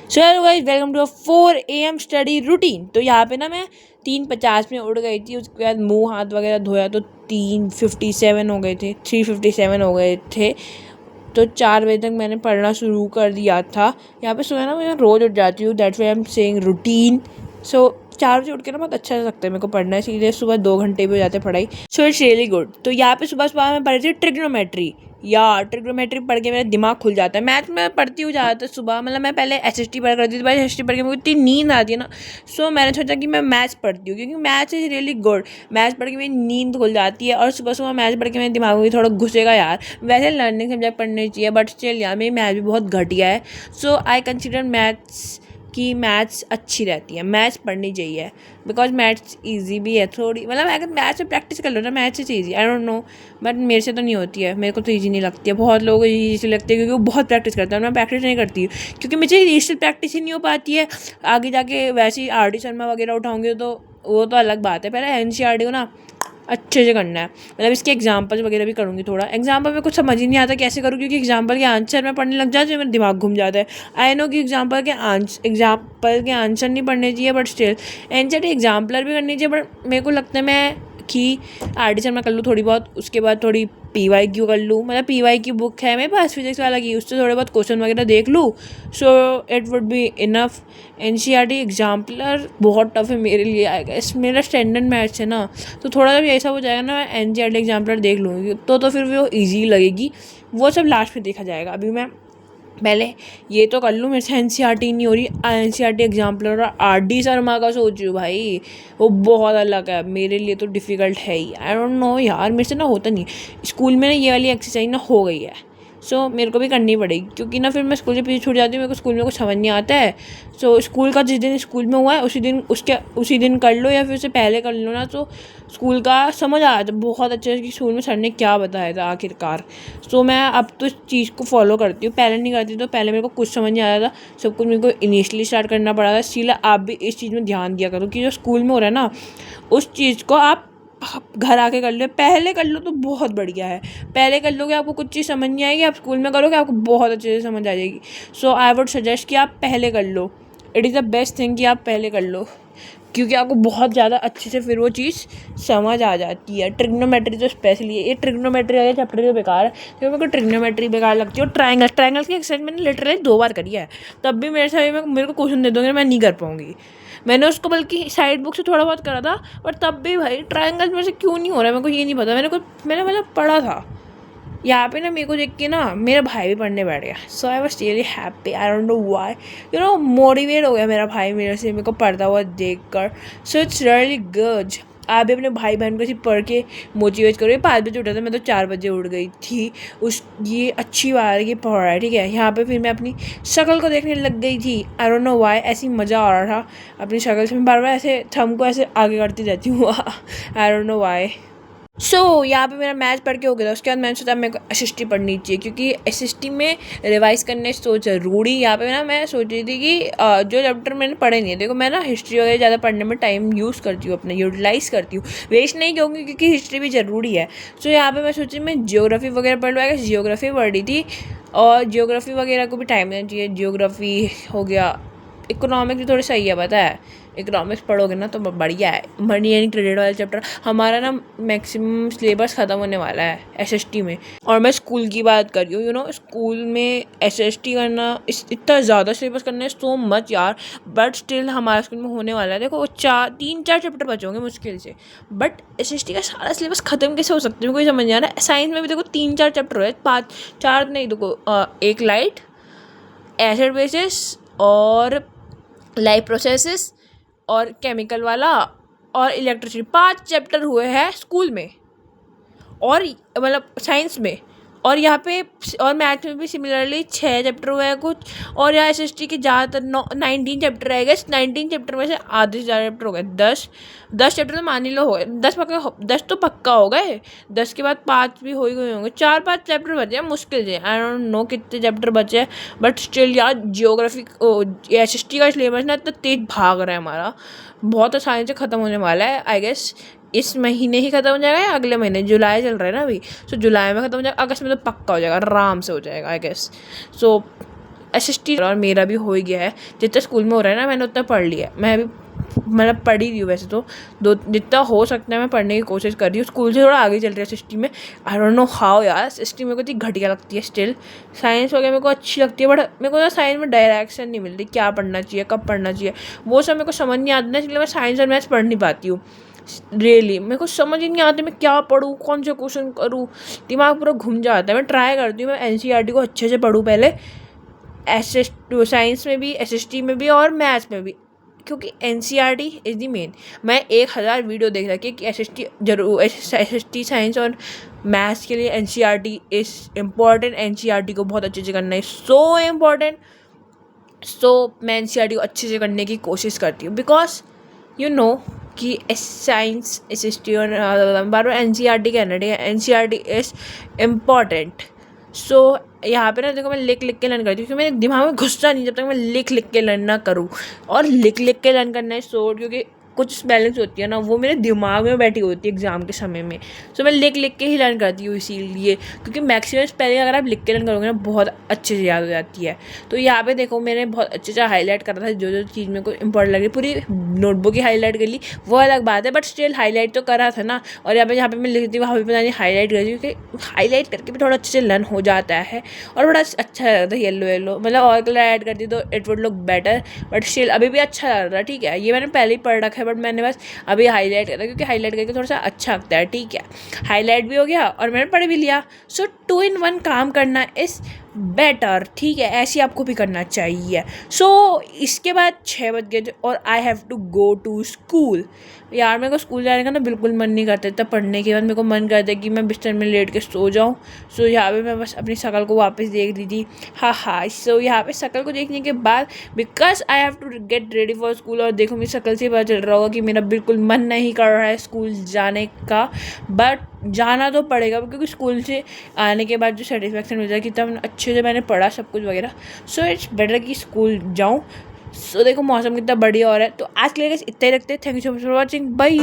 So hello guys, welcome to 4 AM study routine. तो यहाँ पे ना मैं 3:50 में उठ गई थी। उसके बाद मुंह हाथ वगैरह धोया तो 3:57 हो गए थे, 3:57 हो गए थे। तो 4 बजे तक मैंने पढ़ना शुरू कर दिया था। यहाँ पे सुबह ना मैं रोज़ उठ जाती हूँ, that's why I am saying routine. So 4 बजे उठ के ना बहुत अच्छा लगता है मेरे को पढ़ना, इसीलिए सुबह 2 घंटे भी हो जाते हैं पढ़ाई। So it's really good. तो यहाँ पे सुबह सुबह मैं पढ़ी थी ट्रिग्नोमेट्री। यार ट्रिग्नोमेट्री पढ़ के मेरा दिमाग खुल जाता है। मैथ में पढ़ती हूँ ज़्यादातर सुबह, मतलब मैं पहले एसएसटी पढ़ करती थी, बट एसएसटी पढ़ के मुझे इतनी नींद आती है ना। सो मैंने सोचा कि मैं मैथ्स पढ़ती हूँ, क्योंकि maths is really good. Maths पढ़ के मेरी नींद खुल जाती है और सुबह सुबह मैथ्स पढ़ के मेरे दिमाग में भी थोड़ा घुसेगा यार। वैसे लर्निंग सब्जेक्ट पढ़ने चाहिए, बट स्टिल यार मेरी मैथ भी बहुत घटिया है। सो आई कंसिडर मैथ्स कि मैथ्स अच्छी रहती है, मैथ्स पढ़नी चाहिए, बिकॉज मैथ्स इजी भी है थोड़ी। मतलब अगर मैथ्स में प्रैक्टिस कर लो ना, maths is easy. I don't no, but मेरे से तो नहीं होती है, मेरे को तो ईजी नहीं लगती है। बहुत लोगों को ईजी लगती है क्योंकि वो बहुत प्रैक्टिस करते हैं, मैं प्रैक्टिस नहीं करती हूँ क्योंकि मुझे इनिशियल प्रैक्टिस ही नहीं हो पाती है। आगे जाके वैसे ही आर डी शर्मा वगैरह उठाऊंगी तो वो तो अलग बात है। पहले NCERT को ना अच्छे से करना है। मतलब इसके एग्जाम्पल वगैरह भी करूँगी। थोड़ा एग्जाम्पल में कुछ समझ ही नहीं आता कैसे करूँ, क्योंकि एग्जाम्पल के आंसर में पढ़ने लग जाते हैं, मेरा दिमाग घूम जाता है। आई नो कि एग्जाम्पल के आंसर नहीं पढ़ने चाहिए, बट स्टिल NCERT एग्जाम्पलर भी करनी चाहिए। बट मेरे को लगता है मैं कि RD शर्मा कर लूँ थोड़ी बहुत, उसके बाद थोड़ी PYQ कर लूँ। मतलब PYQ बुक है मेरे पास फिजिक्स वाला की, उससे थोड़े बहुत क्वेश्चन वगैरह देख लूँ। So it would be enough. NCERT exemplar बहुत टफ है मेरे लिए आएगा, इस मेरा स्टैंडर्ड मैथ्स है ना, तो थोड़ा सा भी ऐसा हो जाएगा ना, मैं NCERT एग्जाम्पलर देख लूँगी तो फिर वो ईजी लगेगी। वो सब लास्ट में देखा जाएगा। अभी मैं पहले ये तो कर लूँ, मेरे से NCERT नहीं हो रही। NCERT एग्जाम्पलर और RD शर्मा का सोच रही हूँ भाई, वो बहुत अलग है, मेरे लिए तो डिफ़िकल्ट है ही। आई डोंट नो यार, मेरे से ना होता नहीं। स्कूल में ना ये वाली एक्सरसाइज ना हो गई है, सो मेरे को भी करनी पड़ेगी, क्योंकि ना फिर मैं स्कूल से पीछे छूट जाती हूँ, मेरे को स्कूल में कुछ समझ नहीं आता है। सो स्कूल का जिस दिन स्कूल में हुआ है उसी दिन कर लो, या फिर उससे पहले कर लो ना, तो स्कूल का समझ आ जाता है बहुत अच्छे से कि स्कूल में सर ने क्या बताया था आखिरकार। सो मैं अब तो इस चीज़ को फॉलो करती हूँ, पहले नहीं करती। तो पहले मेरे को कुछ समझ नहीं आता था, सब कुछ मेरे को इनिशियली स्टार्ट करना पड़ा था। इसलिए आप भी इस चीज़ में ध्यान दिया करो कि जो स्कूल में हो रहा है ना, उस चीज़ को आप घर आके कर लो। पहले कर लो तो बहुत बढ़िया है, पहले कर लोगे आपको कुछ चीज़ समझ नहीं आएगी, आप स्कूल में करोगे आपको बहुत अच्छे से समझ आ जाएगी। सो आई वुड सजेस्ट कि आप पहले कर लो। It is the best thing कि आप पहले कर लो, क्योंकि आपको बहुत ज़्यादा अच्छे से फिर वो चीज़ समझ आ जाती है। ट्रिग्नोमेट्री तो स्पेशली ये ट्रिग्नोमेट्री वाले चैप्टर तो बेकार है, क्योंकि मेरे को ट्रिग्नोमेट्री बेकार लगती है। और ट्रायंगल्स की एक्सरसाइज मैंने लिटरली 2 बार करी है, तब भी मेरे को क्वेश्चन दे दोगे मैं नहीं कर पाऊँगी। मैंने उसको बल्कि साइड बुक से थोड़ा बहुत करा था, बट तब भी भाई ट्रायंगल्स में से क्यों नहीं हो रहा है मेरे को ये नहीं पता। मैंने मतलब पढ़ा था यहाँ पे ना, मेरे को देख के ना मेरा भाई भी पढ़ने बैठ गया। So I was really happy, I don't know why, motivate हो गया मेरा भाई मेरे को पढ़ता हुआ देख कर। So it's really good. आप भी अपने भाई बहन को ऐसे पढ़ के मोटिवेट करो। 5 बजे उठा था, मैं तो 4 बजे उठ गई थी। ये अच्छी बात है कि पढ़ रहा है, ठीक है। यहाँ पे फिर मैं अपनी शक्ल को देखने लग गई थी। आई डोंट नो व्हाई, ऐसी मज़ा आ रहा था अपनी शक्ल से। मैं बार बार ऐसे थंब को ऐसे आगे करती रहती हूँ आई डोंट नो व्हाई। सो यहाँ पे मेरा मैथ पढ़ के हो गया था। उसके बाद मैंने सोचा मेरे को SST पढ़नी चाहिए, क्योंकि SST में रिवाइज करने तो ज़रूरी। यहाँ पे ना मैं सोच रही थी कि जो चैप्टर मैंने पढ़े नहीं है, देखो मैं ना हिस्ट्री वगैरह ज़्यादा पढ़ने में टाइम यूज़ करती हूँ, अपना यूटिलाइज़ करती हूँ, वेस्ट नहीं कहूँगी, क्योंकि हिस्ट्री भी ज़रूरी है। सो यहाँ पर मैं सोची मैं जियोग्राफी वगैरह पढ़ लूँ। जियोग्राफी पढ़ रही थी, और जियोग्राफी वगैरह को भी टाइम देना चाहिए। जियोग्राफी हो गया, इकोनॉमिक्स भी थोड़ी सही है, पता है। इकोनॉमिक्स पढ़ोगे ना तो बढ़िया है। मनी एंड क्रेडिट वाला चैप्टर हमारा ना मैक्सिमम सिलेबस ख़त्म होने वाला है SST में। और मैं स्कूल की बात कर रही हूँ, स्कूल में SST करना, इतना ज़्यादा सिलेबस करना है सो मच यार, बट स्टिल हमारे स्कूल में होने वाला है। देखो 3-4 चैप्टर बचे होंगे मुश्किल से, बट SST का सारा सिलेबस ख़त्म कैसे हो सकता है, कोई समझ नहीं आ रहा है। साइंस में भी देखो 3-4 चैप्टर है, 5-4 नहीं, देखो एक लाइट, एसिड बेसिस और लाइफ प्रोसेसेस और केमिकल वाला और इलेक्ट्रिसिटी, 5 चैप्टर हुए हैं स्कूल में, और मतलब साइंस में। और यहाँ पे और मैथ में भी सिमिलरली 6 चैप्टर हुए हैं कुछ। और यहाँ SST के ज़्यादातर 19 चैप्टर रह गए। 19 चैप्टर में से आधे से ज़्यादा चैप्टर हो गए। 10 चैप्टर तो मान ही लो हो गए, 10 तो पक्का हो गए। 10 के बाद 5 भी हो ही गए होंगे, 4-5 चैप्टर बचे हैं मुश्किल से। आई डोंट नो कितने चैप्टर बचे हैं, बट स्टिल यार जियोग्राफी SST का सिलेबस ना इतना तेज भाग रहा है हमारा, बहुत आसानी से ख़त्म होने वाला है। आई गेस इस महीने ही ख़त्म हो जाएगा या अगले महीने, जुलाई चल रहा है ना अभी, सो जुलाई में ख़त्म हो जाएगा, अगस्त में तो पक्का हो जाएगा, आराम से हो जाएगा आई गेस। सो SST और मेरा भी हो ही गया है। जितना स्कूल में हो रहा है ना, मैंने उतना पढ़ लिया है। मैं अभी मतलब पढ़ ही रही हूँ वैसे तो, जितना हो सकता है मैं पढ़ने की कोशिश कर रही हूँ। स्कूल से थोड़ा आगे चल रही है SST में। आई डोंट नो हाउ यार, SST मेरे को इतनी घटिया लगती है स्टिल। साइंस वगैरह मेरे को अच्छी लगती है, बट मेरे को ना साइंस में डायरेक्शन नहीं मिलती, क्या पढ़ना चाहिए, कब पढ़ना चाहिए, वो सब मेरे को समझ नहीं आता ना, इसलिए मैं साइंस और मैथ्स पढ़ नहीं पाती हूँ। रियली मेरे को समझ ही नहीं आती मैं क्या पढूँ, कौन से क्वेश्चन करूँ, दिमाग पूरा घूम जाता है। मैं ट्राई करती हूँ मैं NCERT को अच्छे से पढूँ पहले, साइंस में भी, SST में भी और मैथ्स में भी, क्योंकि NCERT इज़ दी मेन। मैं 1000 वीडियो देख रखी है कि SST जरूर, SST साइंस और मैथ्स के लिए NCERT इज़ इम्पॉर्टेंट। NCERT को बहुत अच्छे से करना है, सो इम्पॉर्टेंट। सो मैं NCERT को अच्छे से करने की कोशिश करती हूँ, बिकॉज यू नो कि साइंस SST और बार बार NCERT कहना, ठीक है, NCERT इज़ इम्पॉर्टेंट। सो यहाँ पे ना देखो, मैं लिख के लर्न करती हूँ, क्योंकि मेरे दिमाग में घुसता नहीं जब तक मैं लिख के लर्न ना करूँ। और लिख के लर्न करना है क्योंकि कुछ स्पेलिंग्स होती है ना, वो मेरे दिमाग में बैठी होती है एग्जाम के समय में। सो मैं लिख के ही लर्न करती हूँ, इसीलिए, क्योंकि मैक्सिमम स्पेलिंग अगर आप लिख के लर्न करोगे ना, बहुत अच्छे से याद हो जाती है। तो यहाँ पे देखो, मैंने बहुत अच्छे से हाईलाइट करा था जो चीज़ मेरे को इंपॉर्टेंट लगी, पूरी नोटबुक ही हाईलाइट कर ली, वो अलग बात है, बट स्टिल हाईलाइट तो करा था ना। और यहाँ पे मैं लिखती हूँ, वहाँ पे पता नहीं हाईलाइट कर दी, क्योंकि हाईलाइट करके भी थोड़ा अच्छे से लर्न हो जाता है और बड़ा अच्छा लगता है। येलो मतलब और कलर ऐड कर दी तो it would look better, but still अभी भी अच्छा लग रहा है, ठीक है। ये मैंने पहले ही पढ़ रखा है, बट मैंने बस अभी हाईलाइट करा, क्योंकि हाईलाइट करके थोड़ा सा अच्छा लगता है, ठीक है। हाईलाइट भी हो गया और मैंने पढ़ भी लिया। सो 2 in 1 काम करना इज़ बेटर, ठीक है, ऐसे आपको भी करना चाहिए। सो इसके बाद 6 बज गए और I have to go to school. यार मेरे को स्कूल जाने का ना बिल्कुल मन नहीं करता, तब पढ़ने के बाद मेरे को मन करता है कि मैं बिस्तर में लेट के सो जाऊँ। सो यहाँ पे मैं बस अपनी शक्ल को वापस देख रही थी, हाँ। सो यहाँ पे शक्ल को देखने के बाद, because I have to get ready for school, और देखो मेरी शक्ल से पता चल रहा होगा कि मेरा बिल्कुल मन नहीं कर रहा है स्कूल जाने का, बट जाना तो पड़ेगा, क्योंकि स्कूल से आने के बाद जो सेटिस्फेक्शन मिलता है कि तब अच्छे से मैंने पढ़ा सब कुछ वगैरह। सो इट्स बेटर कि स्कूल जाऊँ। सो देखो मौसम कितना बढ़िया हो रहा है। तो आज के लिए इतना ही रखते हैं। Thank you so much for watching, bye.